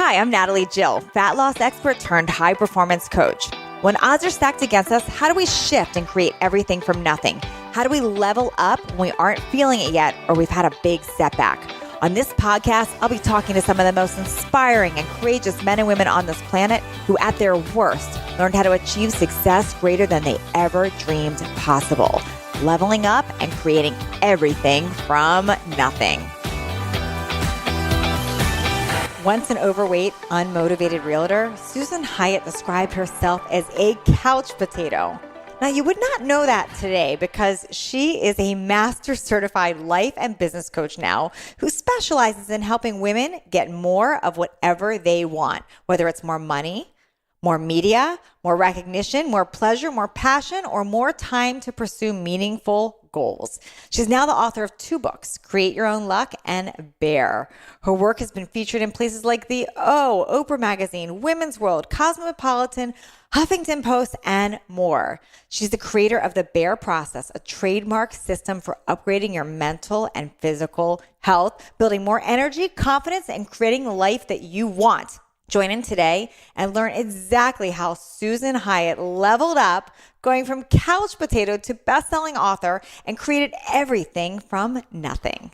Hi, I'm Natalie Jill, fat loss expert turned high performance coach. When odds are stacked against us, how do we shift and create everything from nothing? How do we level up when we aren't feeling it yet or we've had a big setback? On this podcast, I'll be talking to some of the most inspiring and courageous men and women on this planet who, at their worst, learned how to achieve success greater than they ever dreamed possible, leveling up and creating everything from nothing. Once an overweight, unmotivated realtor, Susan Hyatt described herself as a couch potato. Now, you would not know that today because she is a master certified life and business coach now who specializes in helping women get more of whatever they want, whether it's more money, more media, more recognition, more pleasure, more passion, or more time to pursue meaningful goals. She's now the author of 2 books, Create Your Own Luck and Bear. Her work has been featured in places like the Oprah Magazine, Women's World, Cosmopolitan, Huffington Post, and more. She's the creator of the Bear Process, a trademarked system for upgrading your mental and physical health, building more energy, confidence, and creating the life that you want. Join in today and learn exactly how Susan Hyatt leveled up, going from couch potato to best-selling author, and created everything from nothing.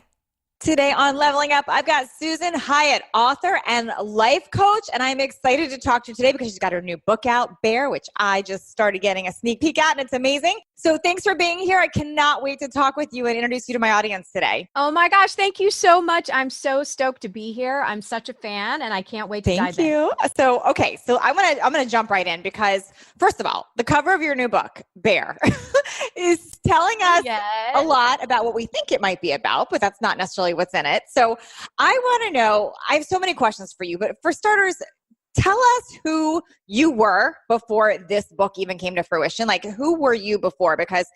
Today on Leveling Up, I've got Susan Hyatt, author and life coach, and I'm excited to talk to you today because she's got her new book out, Bear, which I just started getting a sneak peek at, and it's amazing. So thanks for being here. I cannot wait to talk with you and introduce you to my audience today. Oh my gosh, thank you so much. I'm so stoked to be here. I'm such a fan, and I can't wait to dive in. Thank you. So I'm gonna jump right in because first of all, the cover of your new book, Bear, is telling us a lot about what we think it might be about, but that's not necessarily what's in it. So I want to know, I have so many questions for you, but for starters, tell us who you were before this book even came to fruition. Like, who were you before? Because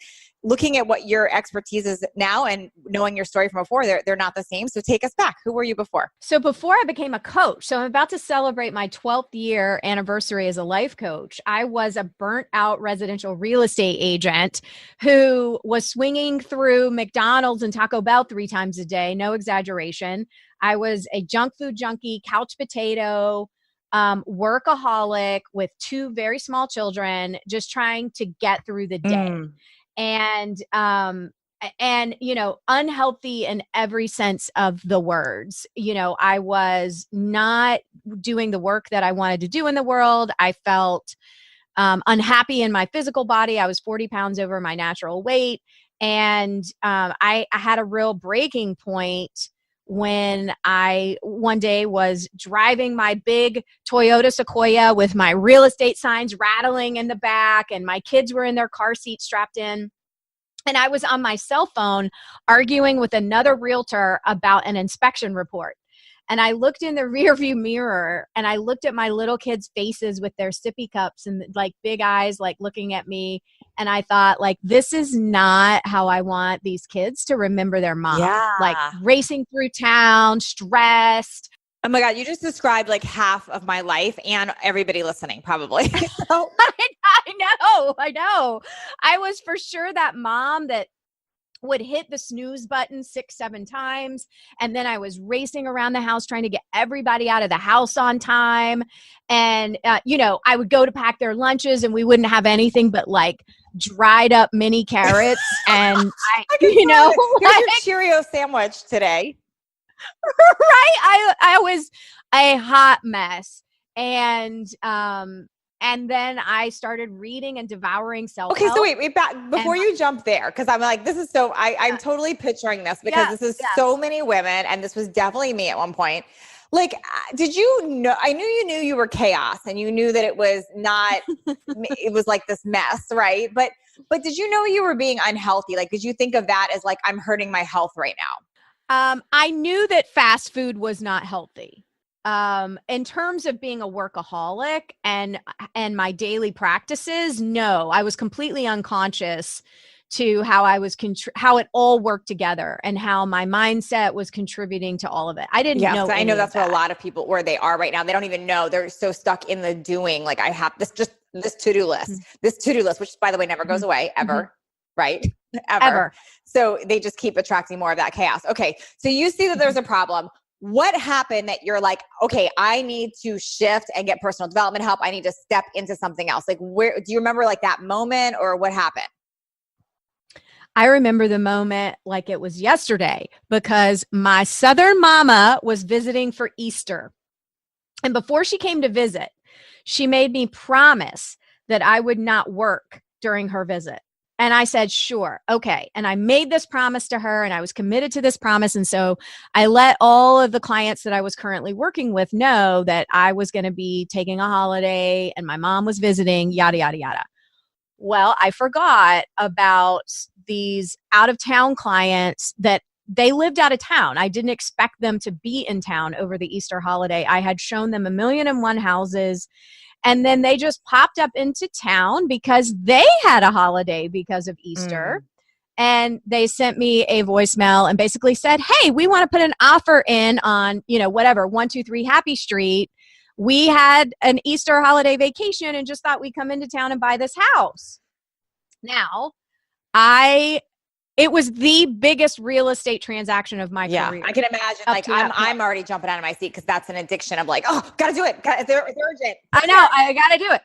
looking at what your expertise is now and knowing your story from before, they're not the same. So take us back. Who were you before? So before I became a coach, so I'm about to celebrate my 12th year anniversary as a life coach. I was a burnt out residential real estate agent who was swinging through McDonald's and Taco Bell 3 times a day. No exaggeration. I was a junk food junkie, couch potato, workaholic with 2 very small children, just trying to get through the day. And you know, unhealthy in every sense of the words. You know, I was not doing the work that I wanted to do in the world. I felt unhappy in my physical body. I was 40 pounds over my natural weight. And I had a real breaking point when I one day was driving my big Toyota Sequoia with my real estate signs rattling in the back, and my kids were in their car seats strapped in. And I was on my cell phone arguing with another realtor about an inspection report. And I looked in the rearview mirror and I looked at my little kids' faces with their sippy cups and like big eyes, like looking at me. And I thought, like, this is not how I want these kids to remember their mom. Yeah. Like racing through town, stressed. Oh my God, you just described like half of my life and everybody listening probably. I know. I was for sure that mom that would hit the snooze button 6, 7 times. And then I was racing around the house trying to get everybody out of the house on time. And, you know, I would go to pack their lunches and we wouldn't have anything but like dried up mini carrots. And you know, here's your Cheerio sandwich today. Right. I was a hot mess. And then I started reading and devouring self-help. Okay, so wait, back before you jump there, because I'm like, this is so, I'm totally picturing this because this is so many women, and this was definitely me at one point. Like, did you know, I knew you were chaos and you knew that it was not, it was like this mess, right? But did you know you were being unhealthy? Like, did you think of that as like, I'm hurting my health right now? I knew that fast food was not healthy. In terms of being a workaholic and my daily practices, no, I was completely unconscious to how I was, how it all worked together and how my mindset was contributing to all of it. I didn't know. I know that's where a lot of people, where they are right now. They don't even know. They're so stuck in the doing. Like, I have this to-do list, which by the way, never goes away ever. Right? Ever. So they just keep attracting more of that chaos. Okay. So you see that there's a problem. what happened that you're like, okay, I need to shift and get personal development help. I need to step into something else. Like, where do you remember like that moment, or what happened? I remember the moment like it was yesterday, because my Southern mama was visiting for Easter. And before she came to visit, she made me promise that I would not work during her visit. And I said, sure. Okay. And I made this promise to her, and I was committed to this promise. And so I let all of the clients that I was currently working with know that I was going to be taking a holiday and my mom was visiting, yada, yada, yada. Well, I forgot about these out of town clients that they lived out of town. I didn't expect them to be in town over the Easter holiday. I had shown them 1,000,001 houses, and then they just popped up into town because they had a holiday because of Easter. And they sent me a voicemail and basically said, hey, we want to put an offer in on, whatever, 123 Happy Street. We had an Easter holiday vacation and just thought we'd come into town and buy this house. Now, it was the biggest real estate transaction of my career. I can imagine. Like, I'm already jumping out of my seat, because that's an addiction of like, oh, gotta do it. It's urgent. I know, I gotta do it.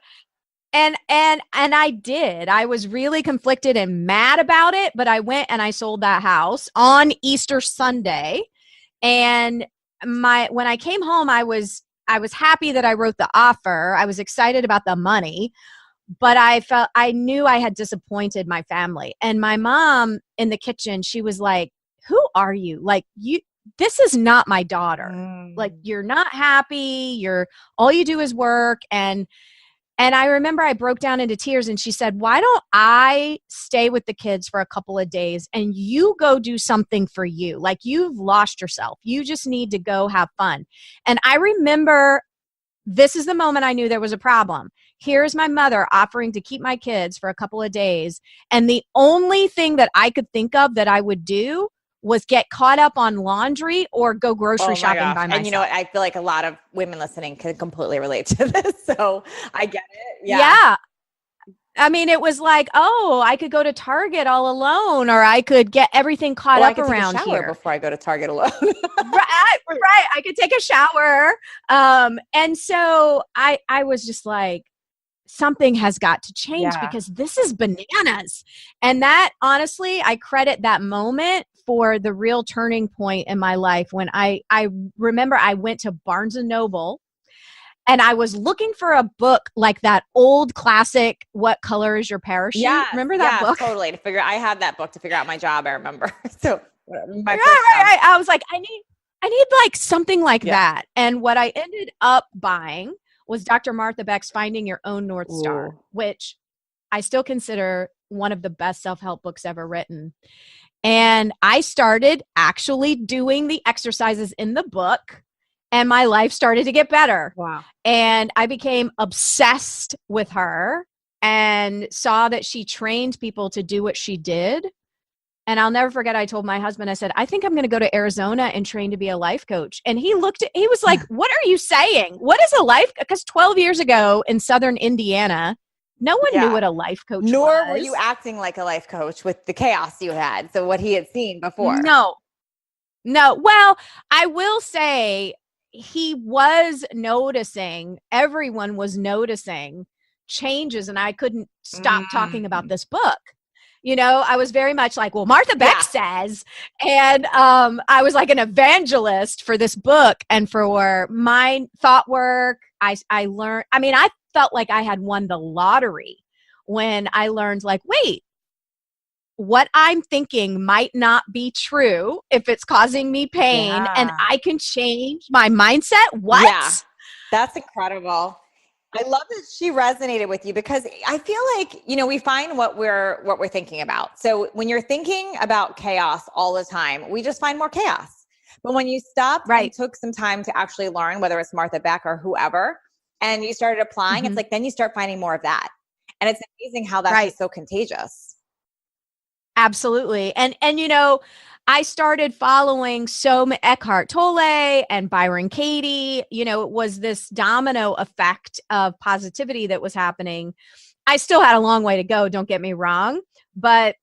And I did. I was really conflicted and mad about it, but I went and I sold that house on Easter Sunday. And when I came home, I was happy that I wrote the offer. I was excited about the money, but I knew I had disappointed my family. And my mom in the kitchen, she was like, who are you? Like, this is not my daughter. Like, you're not happy. All you do is work. And I remember I broke down into tears, and she said, why don't I stay with the kids for a couple of days and you go do something for you? Like, you've lost yourself. You just need to go have fun. And I remember this is the moment I knew there was a problem. Here's my mother offering to keep my kids for a couple of days. And the only thing that I could think of that I would do was get caught up on laundry or go grocery shopping by myself. And you know what? I feel like a lot of women listening can completely relate to this. So I get it. Yeah. I mean, it was like, oh, I could go to Target all alone, or I could get everything caught up around here before I go to Target alone. Right. I could take a shower. And so I was just like, something has got to change because this is bananas. And that, honestly, I credit that moment for the real turning point in my life, when I remember I went to Barnes and Noble. And I was looking for a book like that old classic, What Color Is Your Parachute? Yeah, remember that book? Totally. I had that book to figure out my job, I remember. So right. I was like, I need like something like that. And what I ended up buying was Dr. Martha Beck's Finding Your Own North Star, which I still consider one of the best self-help books ever written. And I started actually doing the exercises in the book, and my life started to get better. Wow. And I became obsessed with her and saw that she trained people to do what she did. And I'll never forget, I told my husband, I said, I think I'm going to go to Arizona and train to be a life coach. And he was like, what are you saying? What is a life? Because 12 years ago in Southern Indiana, no one knew what a life coach was. Nor were you acting like a life coach with the chaos you had. So what he had seen before. No. Well, I will say, he was noticing, everyone was noticing changes, and I couldn't stop talking about this book. I was very much like, well, Martha Beck says, and I was like an evangelist for this book and for my thought work. I learned, I felt like I had won the lottery when I learned, like, wait, what I'm thinking might not be true if it's causing me pain, and I can change my mindset. What? Yeah, that's incredible. I love that she resonated with you, because I feel like, we find what we're thinking about. So when you're thinking about chaos all the time, we just find more chaos. But when you stopped and took some time to actually learn, whether it's Martha Beck or whoever, and you started applying, it's like, then you start finding more of that. And it's amazing how that's just so contagious. Absolutely. And I started following Eckhart Tolle and Byron Katie. It was this domino effect of positivity that was happening. I still had a long way to go, don't get me wrong. But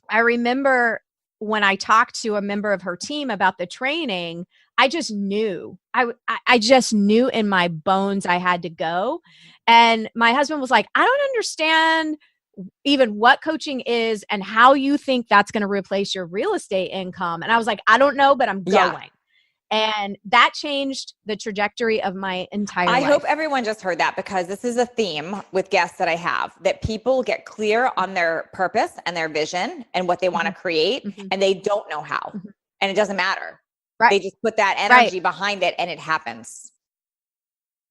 I remember when I talked to a member of her team about the training, I just knew. I just knew in my bones I had to go. And my husband was like, I don't understand even what coaching is and how you think that's going to replace your real estate income. And I was like, I don't know, but I'm going. And that changed the trajectory of my entire life. I hope everyone just heard that, because this is a theme with guests that I have, that people get clear on their purpose and their vision and what they want to create, and they don't know how. And it doesn't matter. Right. They just put that energy behind it and it happens.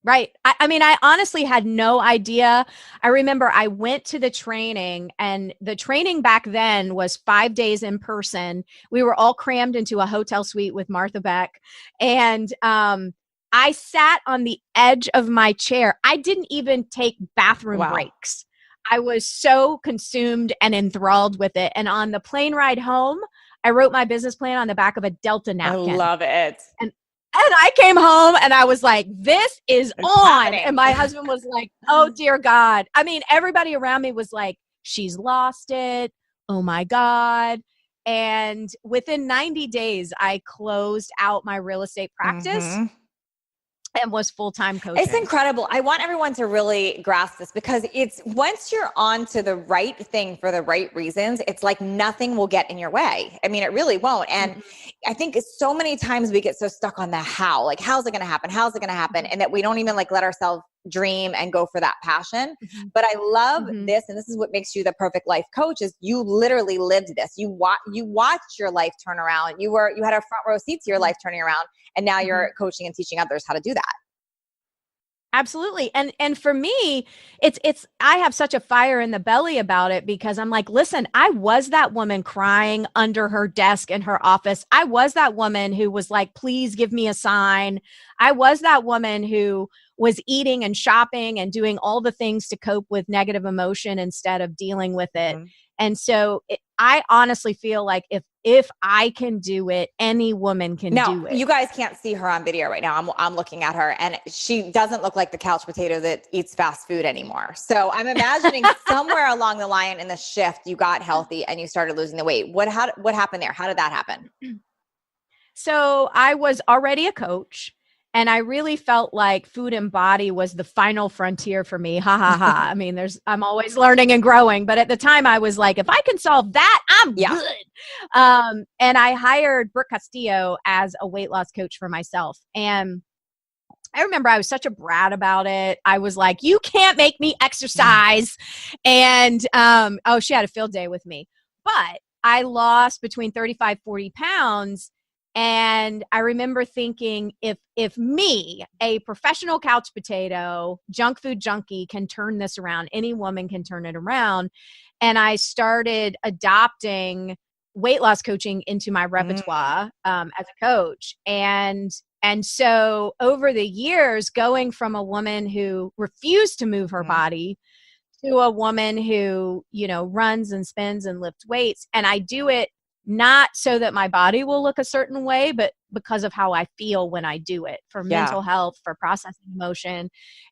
Right. I mean, I honestly had no idea. I remember I went to the training, and the training back then was 5 days in person. We were all crammed into a hotel suite with Martha Beck. And I sat on the edge of my chair. I didn't even take bathroom breaks. I was so consumed and enthralled with it. And on the plane ride home, I wrote my business plan on the back of a Delta napkin. I love it. And I came home and I was like, this is It's on. happening. And my husband was like, oh, dear God. I mean, everybody around me was like, she's lost it. Oh, my God. And within 90 days, I closed out my real estate practice and was full-time coaching. It's incredible. I want everyone to really grasp this, because it's, once you're on to the right thing for the right reasons, it's like nothing will get in your way. I mean, it really won't. And I think so many times we get so stuck on the how, like, how's it going to happen? How's it going to happen? And that we don't even like let ourselves dream and go for that passion. But I love this. And this is what makes you the perfect life coach, is you literally lived this. You watched your life turn around. You had a front row seat to your life turning around. And now you're coaching and teaching others how to do that. Absolutely. And for me, it's I have such a fire in the belly about it, because I'm like, listen, I was that woman crying under her desk in her office. I was that woman who was like, please give me a sign. I was that woman who was eating and shopping and doing all the things to cope with negative emotion instead of dealing with it. And so I honestly feel like if I can do it, any woman can do it. You guys can't see her on video right now. I'm looking at her, and she doesn't look like the couch potato that eats fast food anymore. So I'm imagining somewhere along the line in the shift, you got healthy and you started losing the weight. What happened there? How did that happen? So I was already a coach. And I really felt like food and body was the final frontier for me. Ha ha ha. I mean, I'm always learning and growing. But at the time I was like, if I can solve that, I'm good. And I hired Brooke Castillo as a weight loss coach for myself. And I remember I was such a brat about it. I was like, you can't make me exercise. And, she had a field day with me. But I lost between 35, 40 pounds. And I remember thinking, if me, a professional couch potato, junk food junkie, can turn this around, any woman can turn it around. And I started adopting weight loss coaching into my repertoire as a coach. And so over the years, going from a woman who refused to move her body to a woman who, runs and spins and lifts weights. And I do it not so that my body will look a certain way, but because of how I feel when I do it, for mental health, for processing emotion.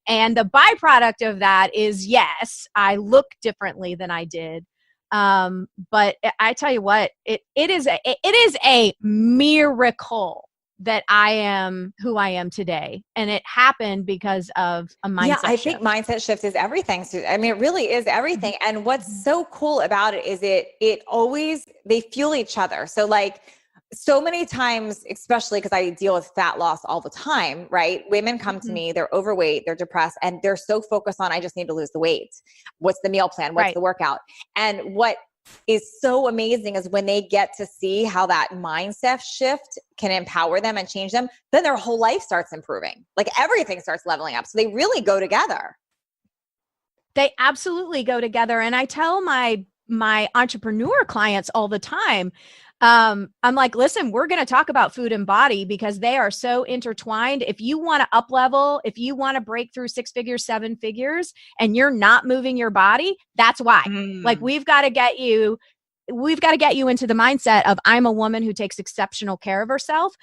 And the byproduct of that is, yes, I look differently than I did. But I tell you what, it is a miracle that I am who I am today. And it happened because of a mindset shift. I think mindset shift is everything. I mean, it really is everything. And what's so cool about it is they fuel each other. So like, so many times, especially because I deal with fat loss all the time, right? Women come to me, they're overweight, they're depressed, and they're so focused on, I just need to lose the weight. What's the meal plan? What's the workout? And what is so amazing is when they get to see how that mindset shift can empower them and change them, then their whole life starts improving. Like everything starts leveling up. So they really go together. They absolutely go together. And I tell my entrepreneur clients all the time, I'm like, listen, we're going to talk about food and body because they are so intertwined. If you want to up level, if you want to break through 6 figures, 7 figures, and you're not moving your body, that's why. Like we've got to get you into the mindset of, I'm a woman who takes exceptional care of herself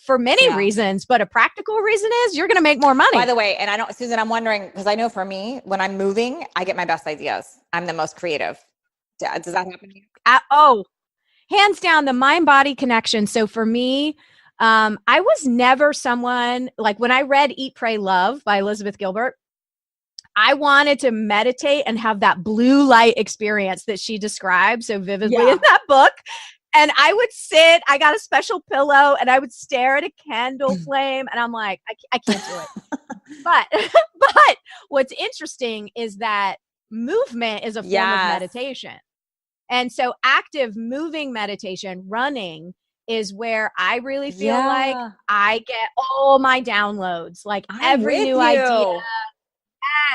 for many reasons, but a practical reason is you're going to make more money. By the way, and Susan, I'm wondering, because I know for me, when I'm moving, I get my best ideas. I'm the most creative. Does that happen to you? hands down, the mind body connection. So for me, I was never someone like when I read Eat, Pray, Love by Elizabeth Gilbert, I wanted to meditate and have that blue light experience that she described so vividly in that book. And I would sit, I got a special pillow and I would stare at a candle flame and I'm like, I can't do it. But what's interesting is that movement is a form of meditation. And so active moving meditation, running, is where I really feel like I get all my downloads, like every new idea.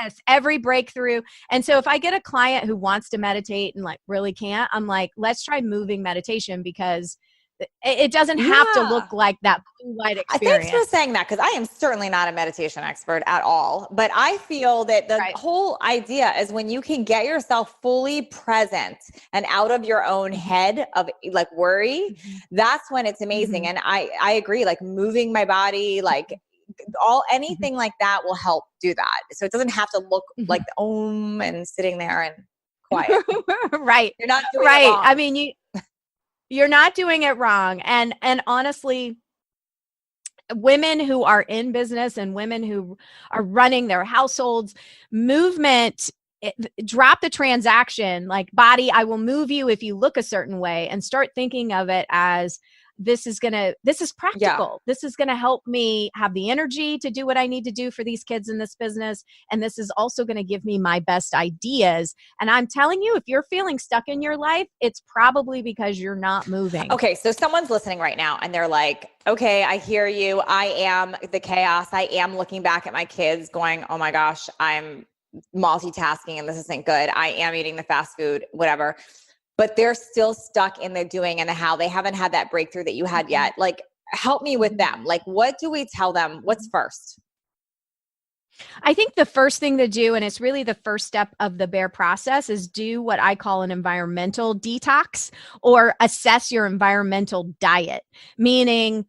Yes, every breakthrough. And so if I get a client who wants to meditate and like really can't, I'm like, let's try moving meditation because it doesn't have to look like that blue light experience. Thanks for saying that because I am certainly not a meditation expert at all. But I feel that the whole idea is when you can get yourself fully present and out of your own head of like worry, that's when it's amazing. And I agree, like moving my body, like anything like that will help do that. So it doesn't have to look like the Om and sitting there and quiet. Right. You're not doing it wrong. I mean, you're not doing it wrong. And honestly, women who are in business and women who are running their households, movement, drop the transaction, like body, I will move you if you look a certain way, and start thinking of it as this is practical. Yeah. This is going to help me have the energy to do what I need to do for these kids in this business. And this is also going to give me my best ideas. And I'm telling you, if you're feeling stuck in your life, it's probably because you're not moving. Okay. So someone's listening right now and they're like, okay, I hear you. I am the chaos. I am looking back at my kids going, oh my gosh, I'm multitasking and this isn't good. I am eating the fast food, whatever. But they're still stuck in the doing and the how. They haven't had that breakthrough that you had yet. Like, help me with them. Like, what do we tell them? What's first? I think the first thing to do, and it's really the first step of the BEAR process, is do what I call an environmental detox or assess your environmental diet, meaning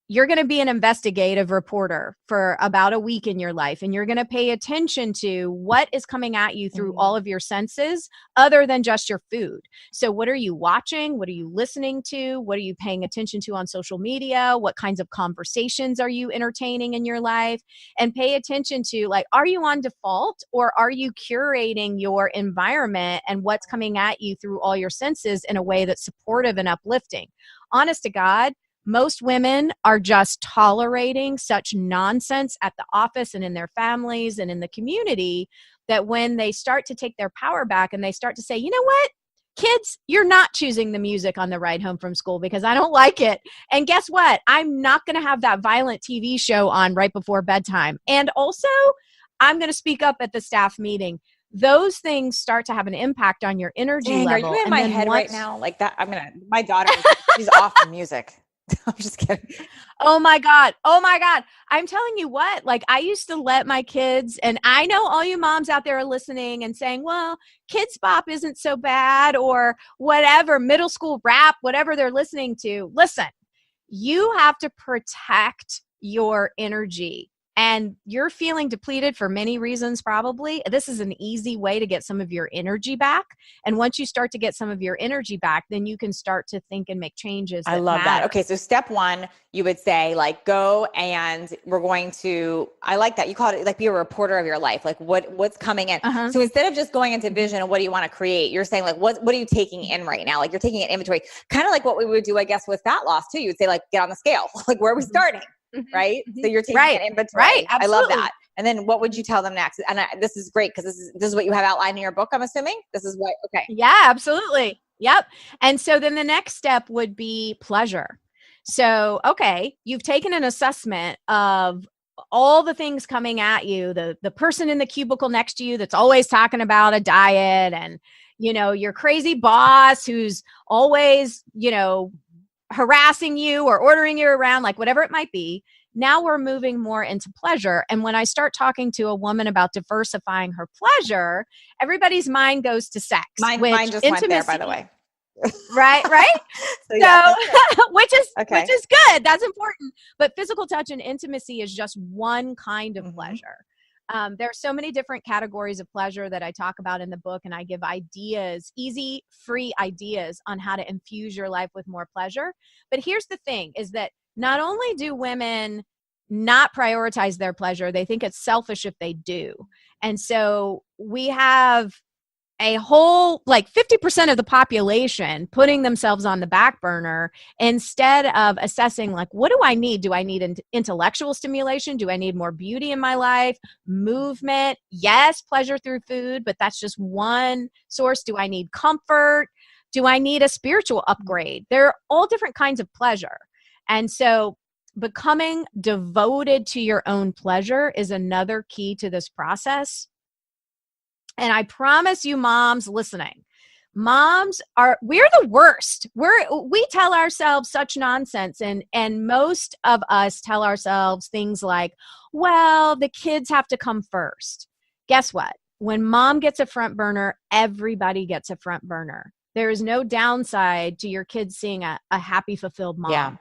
you're going to be an investigative reporter for about a week in your life, and you're going to pay attention to what is coming at you through all of your senses other than just your food. So what are you watching? What are you listening to? What are you paying attention to on social media? What kinds of conversations are you entertaining in your life? And pay attention to, like, are you on default or are you curating your environment and what's coming at you through all your senses in a way that's supportive and uplifting? Honest to God, most women are just tolerating such nonsense at the office and in their families and in the community that when they start to take their power back and they start to say, you know what, kids, you're not choosing the music on the ride home from school because I don't like it. And guess what? I'm not going to have that violent TV show on right before bedtime. And also, I'm going to speak up at the staff meeting. Those things start to have an impact on your energy level. Are you in my head right now? Like that, my daughter, she's off the music. I'm just kidding. Oh my God. I'm telling you what, like I used to let my kids, and I know all you moms out there are listening and saying, well, Kids Bop isn't so bad or whatever, middle school rap, whatever they're listening to. Listen, you have to protect your energy. And you're feeling depleted for many reasons, probably. This is an easy way to get some of your energy back. And once you start to get some of your energy back, then you can start to think and make changes. I love that. Okay. So step one, you would say like, go and we're going to, I like that. You call it like be a reporter of your life. Like what's coming in. So instead of just going into vision and what do you want to create, you're saying like, what are you taking in right now? Like you're taking an inventory, kind of like what we would do, I guess, with fat loss too. You would say like, get on the scale. Like where are we starting? Right. So you're taking an inventory. Right. I love that. And then what would you tell them next? And this is great because this is what you have outlined in your book, I'm assuming. This is what, okay. Yeah, absolutely. Yep. And so then the next step would be pleasure. So, okay, you've taken an assessment of all the things coming at you, the person in the cubicle next to you that's always talking about a diet and, you know, your crazy boss who's always, you know, harassing you or ordering you around, like whatever it might be. Now we're moving more into pleasure. And when I start talking to a woman about diversifying her pleasure, everybody's mind goes to sex. Mine just went there, by the way. Right. So, yeah, which is good. That's important. But physical touch and intimacy is just one kind of pleasure. There are so many different categories of pleasure that I talk about in the book, and I give ideas, easy, free ideas on how to infuse your life with more pleasure. But here's the thing is that not only do women not prioritize their pleasure, they think it's selfish if they do. And so we have a whole, like 50% of the population putting themselves on the back burner instead of assessing, like, what do I need? Do I need intellectual stimulation? Do I need more beauty in my life? Movement? Yes, pleasure through food, but that's just one source. Do I need comfort? Do I need a spiritual upgrade? There are all different kinds of pleasure. And so becoming devoted to your own pleasure is another key to this process. And I promise you, moms listening, we're the worst. We tell ourselves such nonsense. And most of us tell ourselves things like, well, the kids have to come first. Guess what? When mom gets a front burner, everybody gets a front burner. There is no downside to your kids seeing a happy, fulfilled mom. Yeah.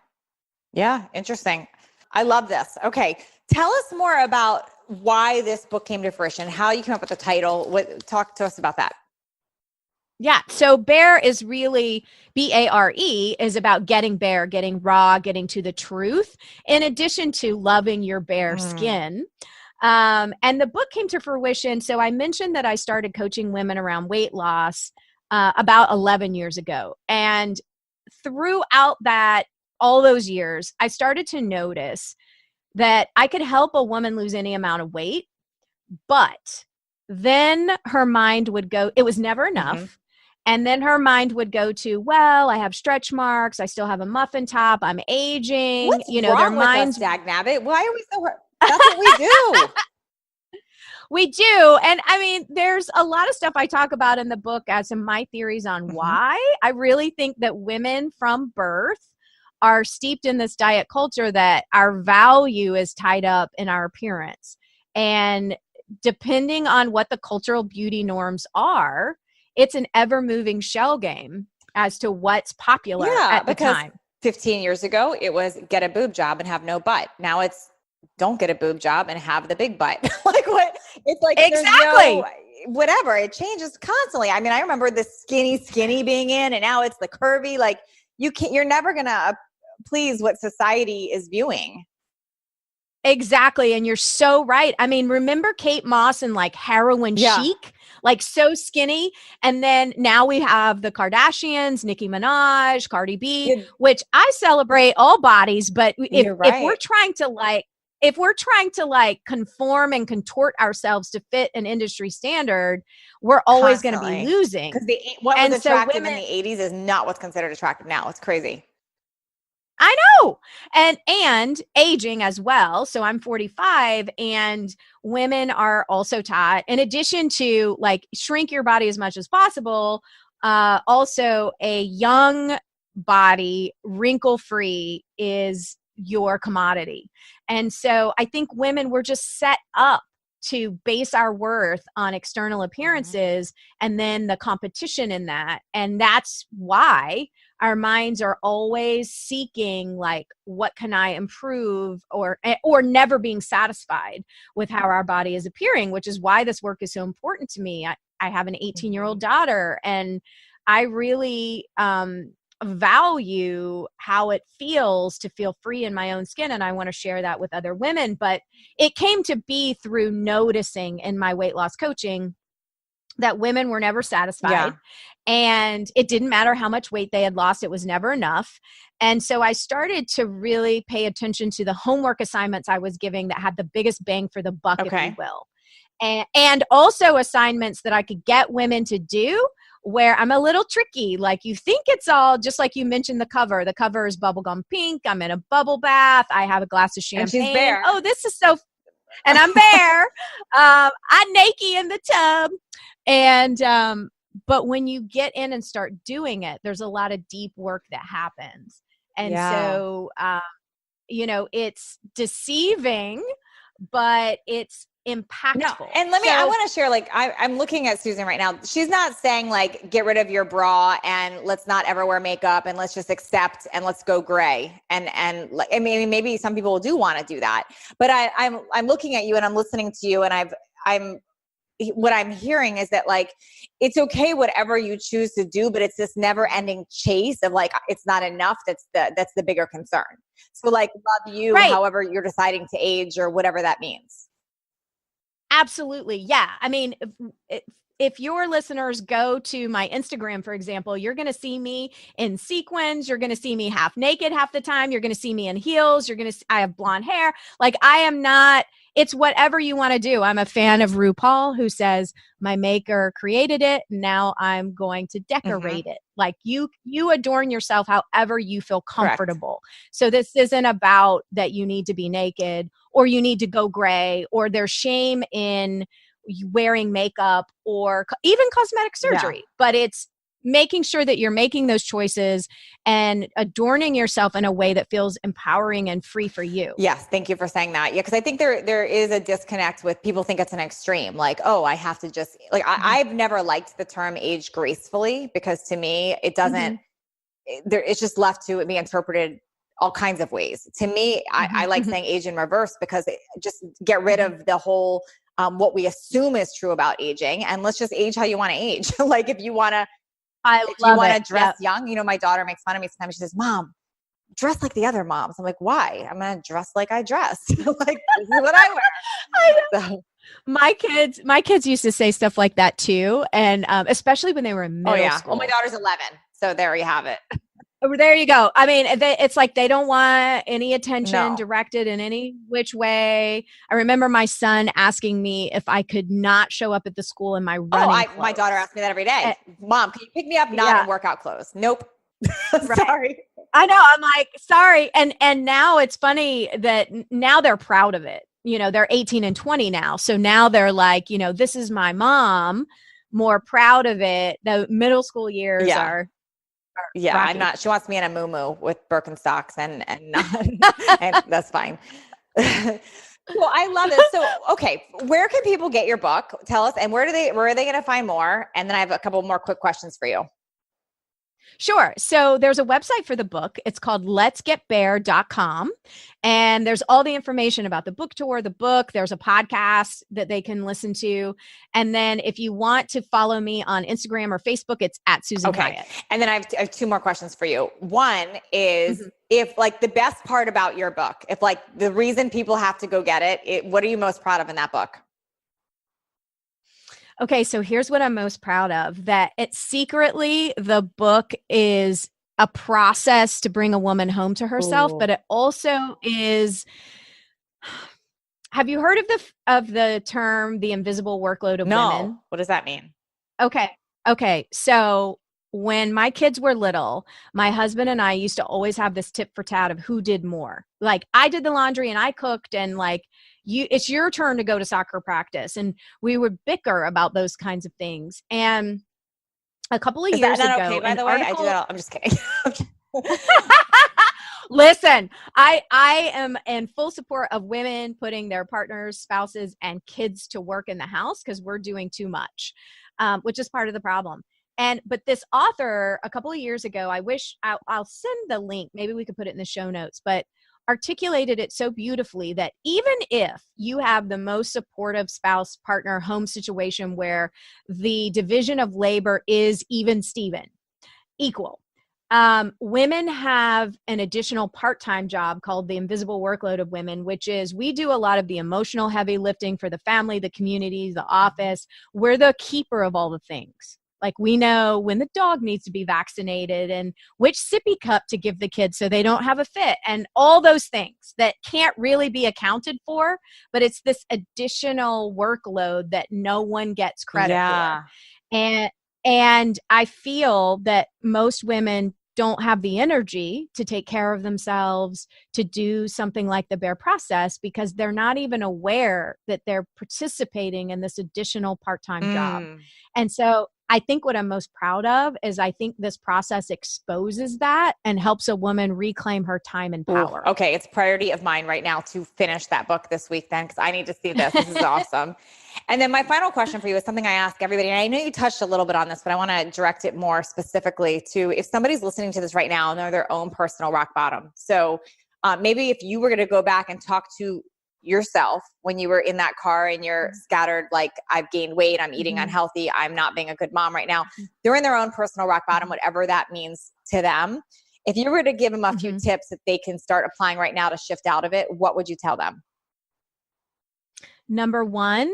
Yeah. Interesting. I love this. Okay. Tell us more about why this book came to fruition, how you came up with the title. Talk to us about that. Yeah. So BARE is really, BARE is about getting bare, getting raw, getting to the truth, in addition to loving your bare skin. And the book came to fruition. So I mentioned that I started coaching women around weight loss about 11 years ago. And throughout all those years, I started to notice that I could help a woman lose any amount of weight, but then her mind would go, it was never enough. Mm-hmm. And then her mind would go to, well, I have stretch marks. I still have a muffin top. I'm aging. What's wrong their minds. With us, Dagnabbit? Why are we so hurt? That's what we do. We do. And I mean, there's a lot of stuff I talk about in the book as to my theories on why. I really think that women from birth are steeped in this diet culture that our value is tied up in our appearance. And depending on what the cultural beauty norms are, it's an ever-moving shell game as to what's popular at the time. 15 years ago, it was get a boob job and have no butt. Now it's don't get a boob job and have the big butt. Like what? It's like exactly. Whatever. It changes constantly. I mean, I remember the skinny being in, and now it's the curvy. Like you're never gonna please what society is viewing. Exactly. And you're so right. I mean, remember Kate Moss and like heroin chic, like so skinny. And then now we have the Kardashians, Nicki Minaj, Cardi B, which I celebrate all bodies. But if we're trying to like conform and contort ourselves to fit an industry standard, we're always going to be losing. Because what was attractive in the 80s is not what's considered attractive now. It's crazy. I know. And aging as well. So I'm 45, and women are also taught, in addition to like shrink your body as much as possible, also a young body, wrinkle-free, is your commodity. And so I think women were just set up to base our worth on external appearances and then the competition in that. And that's why our minds are always seeking, like, what can I improve, or never being satisfied with how our body is appearing, which is why this work is so important to me. I have an 18-year-old daughter, and I really value how it feels to feel free in my own skin. And I want to share that with other women. But it came to be through noticing in my weight loss coaching that women were never satisfied. Yeah. And it didn't matter how much weight they had lost. It was never enough. And so I started to really pay attention to the homework assignments I was giving that had the biggest bang for the buck, if you will. And also assignments that I could get women to do where I'm a little tricky. Like, you think it's all, just like you mentioned the cover. The cover is bubblegum pink. I'm in a bubble bath. I have a glass of champagne. And she's bare. Oh, this is so, and I'm bare. I'm naked in the tub. And, but when you get in and start doing it, there's a lot of deep work that happens. And so, you know, it's deceiving, but it's impactful. No, and I want to share, like, I'm looking at Susan right now. She's not saying like, get rid of your bra and let's not ever wear makeup and let's just accept and let's go gray. And like, I mean, maybe some people do want to do that, but I'm looking at you and I'm listening to you, and what I'm hearing is that, like, it's okay, whatever you choose to do, but it's this never ending chase of like, it's not enough. That's the bigger concern. So like, love you, right. however you're deciding to age or whatever that means. Absolutely. Yeah. I mean, if your listeners go to my Instagram, for example, you're going to see me in sequins. You're going to see me half naked half the time. You're going to see me in heels. I have blonde hair. Like, I am not, it's whatever you want to do. I'm a fan of RuPaul, who says, my maker created it. Now I'm going to decorate it. Like, you adorn yourself however you feel comfortable. Correct. So this isn't about that you need to be naked or you need to go gray or there's shame in wearing makeup or even cosmetic surgery, but it's making sure that you're making those choices and adorning yourself in a way that feels empowering and free for you. Yes. Thank you for saying that. Yeah. Cause I think there is a disconnect with people think it's an extreme. Like, oh, I have to just like, I've never liked the term age gracefully, because to me, it doesn't, it's just left to be interpreted all kinds of ways. To me, I like saying age in reverse, because just get rid of the whole, what we assume is true about aging, and let's just age how you want to age. Like, if you want to, dress young, you know, my daughter makes fun of me sometimes. She says, Mom, dress like the other moms. I'm like, why? I'm going to dress like I dress. Like, this is what I wear. So. My kids used to say stuff like that too. And especially when they were in middle school. Well, my daughter's 11. So there you have it. There you go. I mean, it's like they don't want any attention directed in any which way. I remember my son asking me if I could not show up at the school in my running clothes. My daughter asks me that every day. Mom, can you pick me up not in workout clothes? Nope. Sorry. I know. I'm like, sorry. And now it's funny that now they're proud of it. You know, they're 18 and 20 now. So now they're like, you know, this is my mom, more proud of it. The middle school years are. Yeah, rocky. I'm not. She wants me in a muumuu with Birkenstocks and not, and that's fine. Well, I love it. So, okay, where can people get your book? Tell us, and where are they going to find more? And then I have a couple more quick questions for you. Sure. So there's a website for the book. It's called letsgetbare.com. And there's all the information about the book tour, the book. There's a podcast that they can listen to. And then if you want to follow me on Instagram or Facebook, it's at Susan Hyatt. And then I have two more questions for you. One is, if like the best part about your book, if like the reason people have to go get it, what are you most proud of in that book? Okay, so here's what I'm most proud of, that it's secretly, the book is a process to bring a woman home to herself, but it also is, have you heard of the term, the invisible workload of women? What does that mean? Okay. So when my kids were little, my husband and I used to always have this tit for tat of who did more. Like, I did the laundry and I cooked, and like, it's your turn to go to soccer practice. And we would bicker about those kinds of things. And a couple of years ago, okay, by the way, I do that. I'm just kidding. Listen, I am in full support of women putting their partners, spouses, and kids to work in the house, because we're doing too much, which is part of the problem. But this author, a couple of years ago, I'll send the link. Maybe we could put it in the show notes, but articulated it so beautifully that even if you have the most supportive spouse, partner, home situation where the division of labor is equal, women have an additional part-time job called the invisible workload of women, which is we do a lot of the emotional heavy lifting for the family, the community, the office. We're the keeper of all the things. Like, we know when the dog needs to be vaccinated and which sippy cup to give the kids so they don't have a fit, and all those things that can't really be accounted for, but it's this additional workload that no one gets credit for. And I feel that most women don't have the energy to take care of themselves, to do something like the Bare process, because they're not even aware that they're participating in this additional part-time job. And so I think what I'm most proud of is I think this process exposes that and helps a woman reclaim her time and power. Ooh, okay, it's a priority of mine right now to finish that book this week then, because I need to see this. This is awesome. And then my final question for you is something I ask everybody. And I know you touched a little bit on this, but I want to direct it more specifically to if somebody's listening to this right now and they're their own personal rock bottom. So maybe if you were going to go back and talk to yourself when you were in that car and you're scattered, like I've gained weight, I'm eating unhealthy, I'm not being a good mom right now. They're in their own personal rock bottom, whatever that means to them. If you were to give them a few tips that they can start applying right now to shift out of it, what would you tell them? Number one,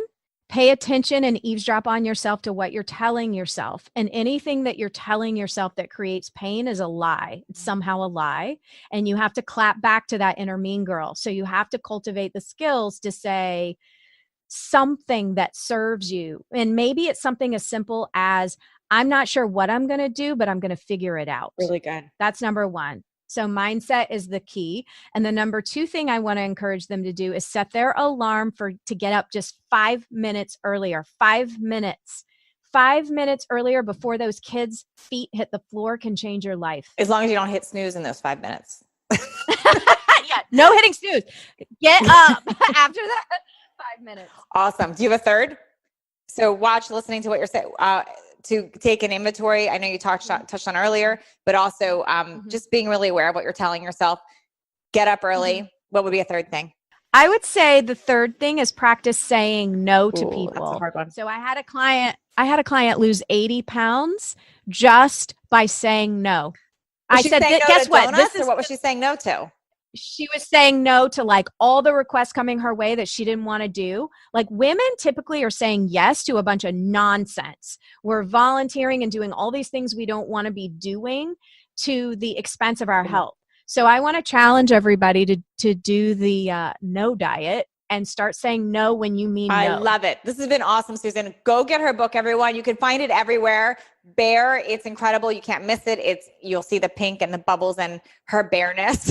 pay attention and eavesdrop on yourself to what you're telling yourself. And anything that you're telling yourself that creates pain is a lie. It's somehow a lie. And you have to clap back to that inner mean girl. So you have to cultivate the skills to say something that serves you. And maybe it's something as simple as, I'm not sure what I'm going to do, but I'm going to figure it out. Really good. That's number one. So mindset is the key. And the number two thing I want to encourage them to do is set their alarm to get up just 5 minutes earlier. 5 minutes. 5 minutes earlier before those kids' feet hit the floor can change your life. As long as you don't hit snooze in those 5 minutes. Yeah, no hitting snooze. Get up after that 5 minutes. Awesome. Do you have a third? So listening to what you're saying. To take an inventory. I know you touched on earlier, but also just being really aware of what you're telling yourself. Get up early. What would be a third thing? I would say the third thing is practice saying no to people. That's a hard one. So I had a client lose 80 pounds just by saying no. I said, no guess what? What was she saying no to? She was saying no to like all the requests coming her way that she didn't want to do. Like women typically are saying yes to a bunch of nonsense. We're volunteering and doing all these things we don't want to be doing to the expense of our health. So I want to challenge everybody to do the no diet and start saying no when you mean no. I love it. This has been awesome, Susan. Go get her book, everyone. You can find it everywhere. Bare, it's incredible. You can't miss it. You'll see the pink and the bubbles and her bareness.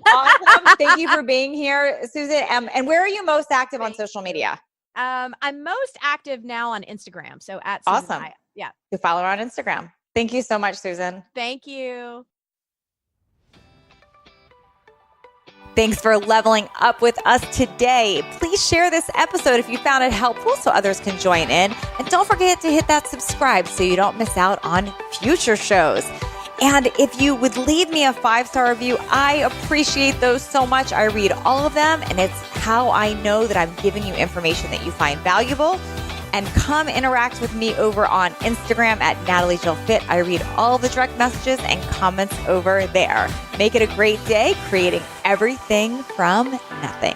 Awesome. Thank you for being here, Susan. And where are you most active on social media? I'm most active now on Instagram. So at Susan awesome. Hyatt. Yeah. You follow her on Instagram. Thank you so much, Susan. Thank you. Thanks for leveling up with us today. Please share this episode if you found it helpful so others can join in. And don't forget to hit that subscribe so you don't miss out on future shows. And if you would leave me a 5-star review, I appreciate those so much. I read all of them, and it's how I know that I'm giving you information that you find valuable. And come interact with me over on Instagram at Natalie Jill Fit. I read all the direct messages and comments over there. Make it a great day, creating everything from nothing.